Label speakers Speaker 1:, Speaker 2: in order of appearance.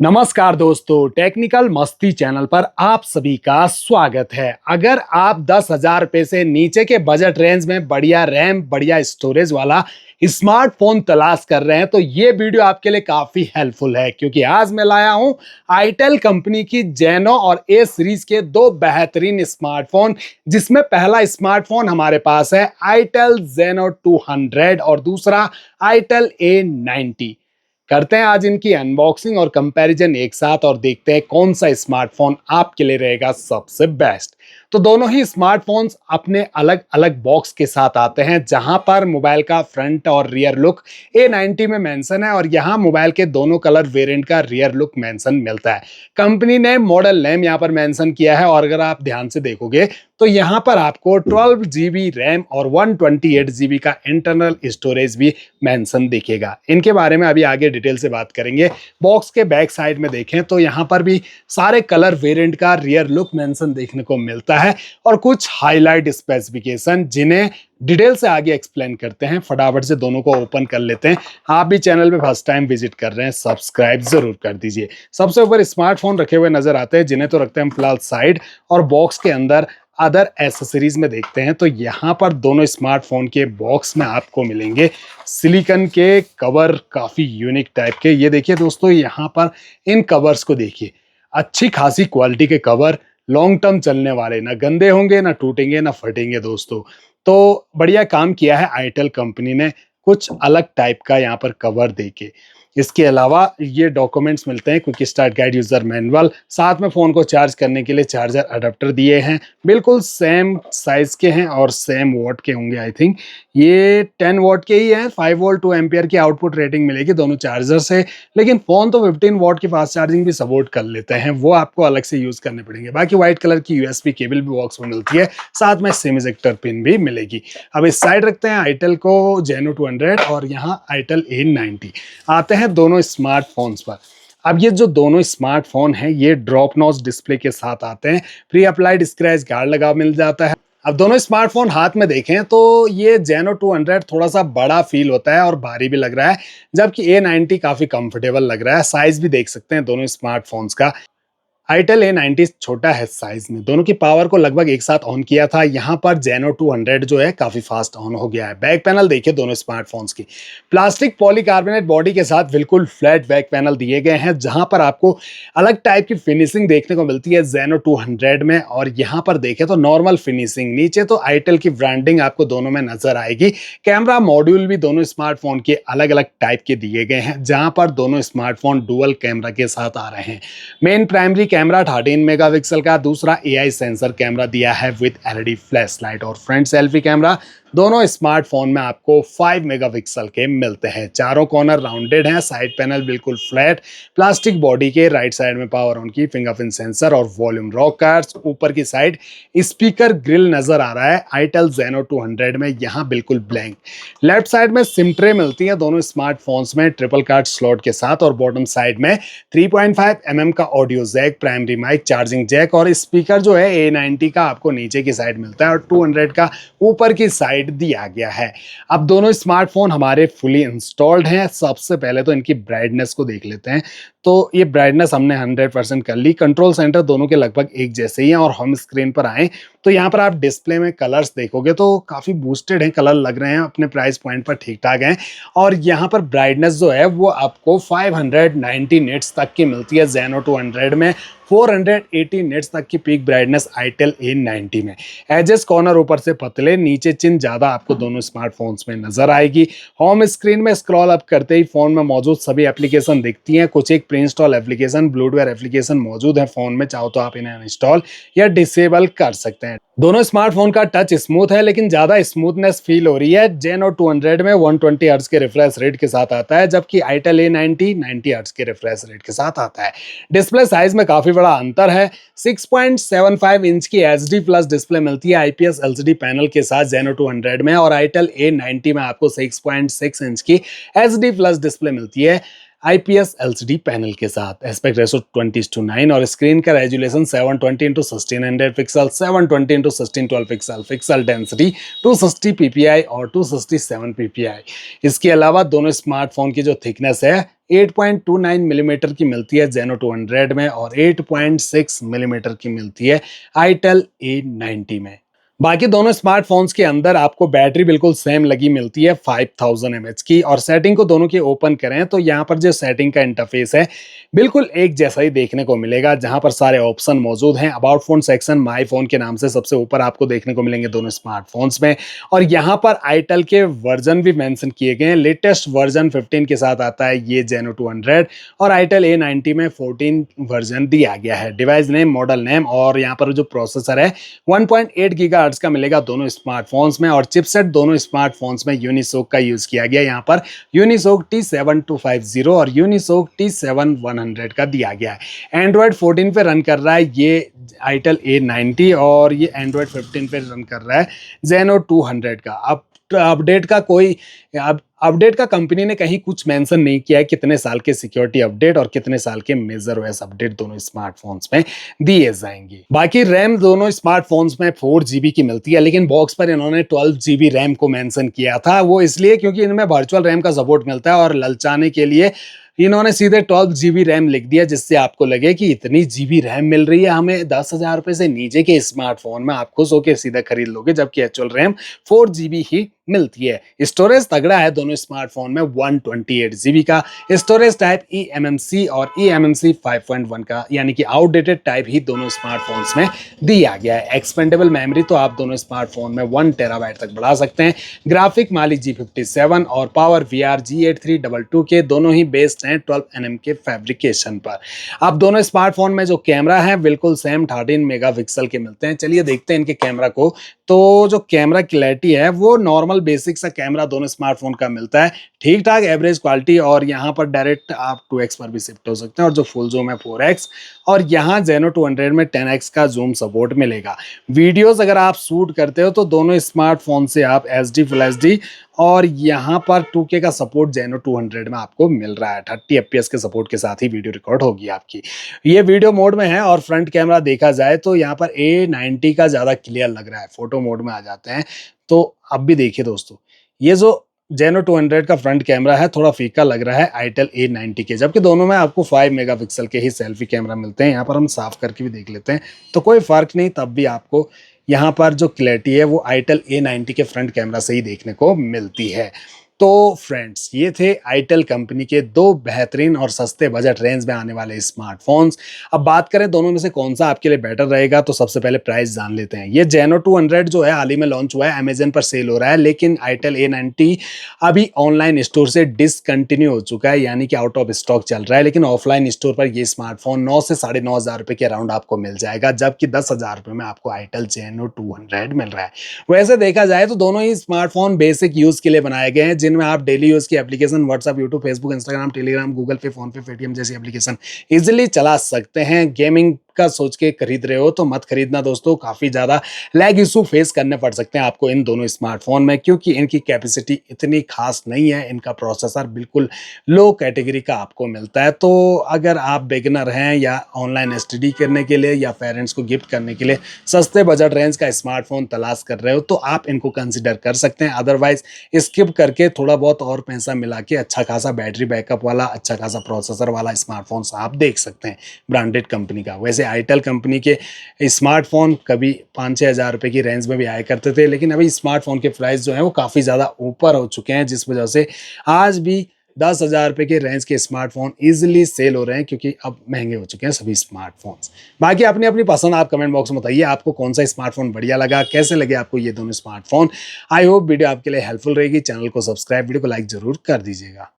Speaker 1: नमस्कार दोस्तों, टेक्निकल मस्ती चैनल पर आप सभी का स्वागत है। अगर आप 10,000 रुपए से नीचे के बजट रेंज में बढ़िया रैम, बढ़िया स्टोरेज वाला स्मार्टफोन तलाश कर रहे हैं तो ये वीडियो आपके लिए काफी हेल्पफुल है, क्योंकि आज मैं लाया हूं आईटेल कंपनी की जेनो और ए सीरीज के दो बेहतरीन स्मार्टफोन, जिसमें पहला स्मार्टफोन हमारे पास है आईटेल जेनो 200 और दूसरा आईटेल A90। करते हैं आज इनकी अनबॉक्सिंग और कंपैरिजन एक साथ और देखते हैं कौन सा स्मार्टफोन आपके लिए रहेगा सबसे बेस्ट। तो दोनों ही स्मार्टफोन्स अपने अलग अलग बॉक्स के साथ आते हैं, जहां पर मोबाइल का फ्रंट और रियर लुक A90 में मेंशन है और यहां मोबाइल के दोनों कलर वेरिएंट का रियर लुक मेंशन मिलता है। कंपनी ने मॉडल नेम यहां पर मेंशन किया है और अगर आप ध्यान से देखोगे तो यहां पर आपको 12 GB रैम और 128 GB का इंटरनल स्टोरेज भी मेंशन दिखेगा। इनके बारे में अभी आगे डिटेल से बात करेंगे। बॉक्स के बैक साइड में देखें तो यहाँ पर भी सारे कलर वेरिएंट का रियर लुक मेंशन देखने को मिलता है और कुछ हाईलाइट स्पेसिफिकेशन, जिन्हें डिटेल से आगे एक्सप्लेन करते हैं। फटाफट से दोनों को ओपन कर लेते हैं। आप भी चैनल पे फर्स्ट टाइम विजिट कर रहे हैं, सब्सक्राइब जरूर कर दीजिए। सबसे ऊपर स्मार्टफोन रखे हुए नजर आते हैं, जिन्हें तो रखते हैं फिलहाल साइड, और बॉक्स के अंदर अदर एसेसरीज में देखते हैं तो यहाँ पर दोनों स्मार्टफोन के बॉक्स में आपको मिलेंगे सिलिकॉन के कवर, काफी यूनिक टाइप के। ये देखिए दोस्तों, यहाँ पर इन कवर्स को देखिए, अच्छी खासी क्वालिटी के कवर, लॉन्ग टर्म चलने वाले, ना गंदे होंगे, ना टूटेंगे, ना फटेंगे दोस्तों। तो बढ़िया काम किया है आईटेल कंपनी ने, कुछ अलग टाइप का यहाँ पर कवर देके। इसके अलावा ये डॉक्यूमेंट्स मिलते हैं, quick start guide, user manual, साथ में फोन को चार्ज करने के लिए चार्जर अडेप्टर दिए हैं, बिल्कुल सेम साइज के हैं और सेम वॉट के होंगे। आई थिंक ये 10 वॉट के ही हैं। 5 वोल्ट 2 एम्पियर की आउटपुट रेटिंग मिलेगी दोनों चार्जर से, लेकिन फोन तो 15 वॉट की फास्ट चार्जिंग भी सपोर्ट कर लेते हैं, वो आपको अलग से यूज करने पड़ेंगे। बाकी व्हाइट कलर की यूएसबी केबल भी बॉक्स में मिलती है, साथ में सिम इजेक्टर पिन भी मिलेगी। अब इस साइड रखते हैं आईटेल को जेनो 200 और यहाँ आईटेल A90। आते हैं दोनों स्मार्टफोन्स पर। अब ये जो दोनों स्मार्टफोन हैं ये ड्रॉप नॉच डिस्प्ले के साथ आते हैं, प्री अप्लाइड स्क्रैच गार्ड लगा मिल जाता है। अब दोनों स्मार्टफोन हाथ में देखें तो ये जेनो 200 थोड़ा सा बड़ा फील होता है और भारी भी लग रहा है, जबकि A90 काफी कंफर्टेबल लग रहा है। साइज भी देख सकते हैं दोनों स्मार्टफोन्स का। आईटेल A90 छोटा है साइज में। दोनों की पावर को लगभग एक साथ ऑन किया था, यहाँ पर जेनो 200 जो है काफी फास्ट ऑन हो गया है। बैक पैनल देखिए दोनों स्मार्टफोन्स की, प्लास्टिक पॉलीकार्बोनेट बॉडी के साथ बिल्कुल फ्लैट बैक पैनल दिए गए हैं, जहां पर आपको अलग टाइप की फिनिशिंग देखने को मिलती है जेनो 200 में। और यहाँ पर देखें तो नॉर्मल फिनिशिंग, नीचे तो आईटेल की ब्रांडिंग आपको दोनों में नजर आएगी। कैमरा मॉड्यूल भी दोनों स्मार्टफोन के अलग अलग टाइप के दिए गए हैं, जहां पर दोनों स्मार्टफोन डुअल कैमरा के साथ आ रहे हैं। मेन प्राइमरी कैमरा 13 मेगापिक्सल का, दूसरा एआई सेंसर कैमरा दिया है विद एलईडी फ्लैश लाइट, और फ्रंट सेल्फी कैमरा दोनों स्मार्टफोन में आपको 5 मेगापिक्सल के मिलते हैं। चारों कॉर्नर राउंडेड हैं, साइड पैनल बिल्कुल फ्लैट, प्लास्टिक बॉडी के। राइट साइड में पावर ऑन की, फिंगरप्रिंट सेंसर और वॉल्यूम रॉक कार्ड्स। ऊपर की साइड स्पीकर ग्रिल नजर आ रहा है आईटेल जेनो 200 में, यहाँ बिल्कुल ब्लैंक। लेफ्ट साइड में सिम ट्रे मिलती है दोनों स्मार्टफोन्स में, ट्रिपल कार्ड स्लॉट के साथ, और बॉटम साइड में 3.5 mm का audio jack, primary mic, charging jack, और स्पीकर जो है A90 का आपको नीचे की साइड मिलता है और 200 का ऊपर की साइड दिया गया है। अब दोनों स्मार्टफोन हमारे फुली इंस्टॉल्ड हैं। सबसे पहले तो इनकी ब्राइटनेस को देख लेते हैं। तो ये ब्राइटनेस हमने 100% कर ली। कंट्रोल सेंटर दोनों के लगभग एक जैसे ही हैं। और होम स्क्रीन पर आए तो यहाँ पर आप डिस्प्ले में कलर्स देखोगे तो काफी बूस्टेड हैं, कलर लग रहे हैं, अपने प्राइस पॉइंट पर ठीक ठाक हैं। और यहाँ पर ब्राइटनेस जो है वो आपको 590 निट्स तक की मिलती है जेनो 200 में, 480 निट्स तक की पीक ब्राइटनेस आईटेल A90 में। एजेस कॉर्नर ऊपर से पतले, नीचे चिन ज्यादा आपको दोनों स्मार्टफोन्स में नजर आएगी। होम स्क्रीन में स्क्रॉल अप करते ही फोन में मौजूद सभी एप्लीकेशन दिखती हैं। कुछ एक pre install application, Bluetooth application मौजूद है फोन में, चाहो तो आप इन्हें अनइंस्टॉल या डिसेबल कर सकते हैं। दोनों स्मार्टफोन का टच स्मूथ है, लेकिन ज्यादा स्मूथनेस फील हो रही है। जेनो 200 में 120 हर्ट्ज के रिफ्रेश रेट के साथ आता है, जबकि आईटेल A90 90 हर्ट्ज के रिफ्रेश रेट के साथ आता है। डिस्प्ले साइज में काफी बड़ा अंतर है। 6.75 इंच की HD प्लस डिस्प्ले मिलती है IPS LCD पैनल के साथ जेनो 200 में, और आईटेल A90 में आपको 6.6 इंच की HD प्लस डिस्प्ले मिलती है। IPS LCD पैनल के साथ, एस्पेक्ट रेशो 20:9 और स्क्रीन का resolution 720x1600 pixel, 720x1612 pixel, pixel density 260 ppi और 267 ppi। इसके अलावा दोनों स्मार्टफोन की जो थिकनेस है 8.29 मिलीमीटर की मिलती है Zeno 200 में और 8.6 मिलीमीटर की मिलती है Itel A90 में। बाकी दोनों स्मार्टफोन्स के अंदर आपको बैटरी बिल्कुल सेम लगी मिलती है 5000 mAh की। और सेटिंग को दोनों की ओपन करें तो यहाँ पर जो सेटिंग का इंटरफेस है बिल्कुल एक जैसा ही देखने को मिलेगा, जहां पर सारे ऑप्शन मौजूद हैं। About phone section my phone के नाम से सबसे ऊपर आपको देखने को मिलेंगे दोनों स्मार्टफोन्स में। और यहाँ पर आईटेल के वर्जन भी मेंशन किए गए हैं। लेटेस्ट वर्जन 15 के साथ आता है ये Zeno 200 और आईटेल A90 में 14 वर्जन दिया गया है। डिवाइस नेम, मॉडल नेम और यहाँ पर जो प्रोसेसर है 1.8 गीगाहर्ट्ज का मिलेगा दोनों स्मार्टफोन्स में। और चिपसेट दोनों स्मार्टफोन्स में यूनिसोक का यूज किया गया। यहाँ पर यूनिसोक T7250 और यूनिसोक T7100 का दिया गया है। एंड्रॉयड 14 पे रन कर रहा है ये आईटेल A90 और ये एंड्रॉयड 15 पे रन कर रहा है Zeno 200 का। अब अपडेट का कंपनी ने कहीं कुछ मेंशन नहीं किया है कितने साल के सिक्योरिटी अपडेट और कितने साल के मेजर ओएस अपडेट दोनों स्मार्टफोन्स में दिए जाएंगे। बाकी रैम दोनों स्मार्टफोन्स में 4 GB की मिलती है, लेकिन बॉक्स पर इन्होंने 12 GB रैम को मेंशन किया था। वो इसलिए क्योंकि इनमें वर्चुअल रैम का सपोर्ट मिलता है और ललचाने के लिए इन्होंने सीधे 12 GB रैम लिख दिया, जिससे आपको लगे कि इतनी जीबी रैम मिल रही है हमें 10,000 रुपए से नीचे के स्मार्टफोन में, आप खुश होकर सीधा खरीद लोगे, जबकि एक्चुअल रैम 4 GB ही मिलती है। स्टोरेज तगड़ा है दोनों स्मार्टफोन में 128 GB का। स्टोरेज टाइप eMMC और eMMC 5.1 का, यानी कि आउटडेटेड टाइप ही दोनों स्मार्टफोन्स में दिया गया है। एक्सपेंडेबल मेमोरी तो आप दोनों स्मार्टफोन में 1 TB तक बढ़ा सकते हैं। ग्राफिक माली G57 और पावर VR G8322 के दोनों ही बेस्ड हैं 12nm के फैब्रिकेशन पर। अब दोनों स्मार्टफोन में जो कैमरा है बिल्कुल सेम 13 मेगापिक्सल के मिलते हैं। चलिए देखते हैं इनके कैमरा को। तो जो कैमरा क्लैरिटी है वो नॉर्मल बेसिक सा कैमरा दोनों स्मार्टफोन का मिलता है, ठीक ठाक एवरेज क्वालिटी। और यहाँ पर डायरेक्ट आप 2x पर भी शिफ्ट हो सकते हैं और जो फुल जूम है 4x और यहाँ Zeno 200 में 10x का जूम सपोर्ट मिलेगा। वीडियोस अगर आप शूट करते हो तो दोनों स्मार्टफोन से आप HD Full HD और यहाँ पर 2K का सपोर्ट Zeno 200 में आपको मिल रहा है। 30 FPS के सपोर्ट के साथ ही वीडियो रिकॉर्ड होगी आपकी। ये वीडियो मोड में है और फ्रंट कैमरा देखा जाए तो यहाँ पर A90 का ज़्यादा क्लियर लग रहा है। फोटो मोड में आ जाते हैं तो अब भी देखिए दोस्तों, ये जो Zeno 200 का फ्रंट कैमरा है थोड़ा फीका लग रहा है आईटेल A90 के, जबकि दोनों में आपको 5 मेगापिक्सल के ही सेल्फी कैमरा मिलते हैं। यहाँ पर हम साफ करके भी देख लेते हैं तो कोई फर्क नहीं, तब भी आपको यहाँ पर जो क्लैरिटी है वो आईटेल A90 के फ्रंट कैमरा से ही देखने को मिलती है। तो फ्रेंड्स, ये थे आईटेल कंपनी के दो बेहतरीन और सस्ते बजट रेंज में आने वाले स्मार्टफोन्स। अब बात करें दोनों में से कौन सा आपके लिए बेटर रहेगा, तो सबसे पहले प्राइस जान लेते हैं। ये Zeno 200 जो है हाल ही में लॉन्च हुआ है, अमेजन पर सेल हो रहा है, लेकिन आईटेल A90 अभी ऑनलाइन स्टोर से डिसकंटिन्यू हो चुका है, यानी कि आउट ऑफ स्टॉक चल रहा है। लेकिन ऑफलाइन स्टोर पर ये स्मार्टफोन 9 से 9,500 रुपए के अराउंड आपको मिल जाएगा, जबकि 10,000 रुपए में आपको आईटेल Zeno 200 मिल रहा है। वैसे देखा जाए तो दोनों ही स्मार्टफोन बेसिक यूज के लिए बनाए गए हैं, जिनमें आप डेली यूज की application WhatsApp, YouTube, Facebook, Instagram, Telegram, Google पे, फोन पे, पेटीएम जैसी एप्लीकेशन इजीली चला सकते हैं। गेमिंग का सोच के खरीद रहे हो तो मत खरीदना दोस्तों, काफी ज्यादा लैग इशू फेस करने पड़ सकते हैं आपको इन दोनों स्मार्टफोन में, क्योंकि इनकी कैपेसिटी इतनी खास नहीं है। इनका प्रोसेसर बिल्कुल लो कैटेगरी का आपको मिलता है। तो अगर आप बिगिनर हैं या ऑनलाइन स्टडी करने के लिए या पेरेंट्स को गिफ्ट करने के लिए सस्ते बजट रेंज का स्मार्टफोन तलाश कर रहे हो तो आप इनको कंसिडर कर सकते हैं। अदरवाइज स्किप करके थोड़ा बहुत और पैसा मिला के अच्छा खासा बैटरी बैकअप वाला, अच्छा खासा प्रोसेसर वाला स्मार्टफोन आप देख सकते हैं ब्रांडेड कंपनी का। वैसे आईटेल कंपनी के स्मार्टफोन कभी 5-6 हज़ार रुपए की रेंज में भी आया करते थे, लेकिन अभी स्मार्टफोन के प्राइस जो है वो काफ़ी ज़्यादा ऊपर हो चुके हैं, जिस वजह से आज भी 10,000 रुपए के रेंज के स्मार्टफोन इजीली सेल हो रहे हैं, क्योंकि अब महंगे हो चुके हैं सभी स्मार्टफोन्स। बाकी अपनी अपनी पसंद आप कमेंट बॉक्स में बताइए, आपको कौन सा स्मार्टफोन बढ़िया लगा, कैसे लगे आपको ये दोनों स्मार्टफोन। आई होप वीडियो आपके लिए हेल्पफुल रहेगी। चैनल को सब्सक्राइब, वीडियो को लाइक जरूर कर दीजिएगा।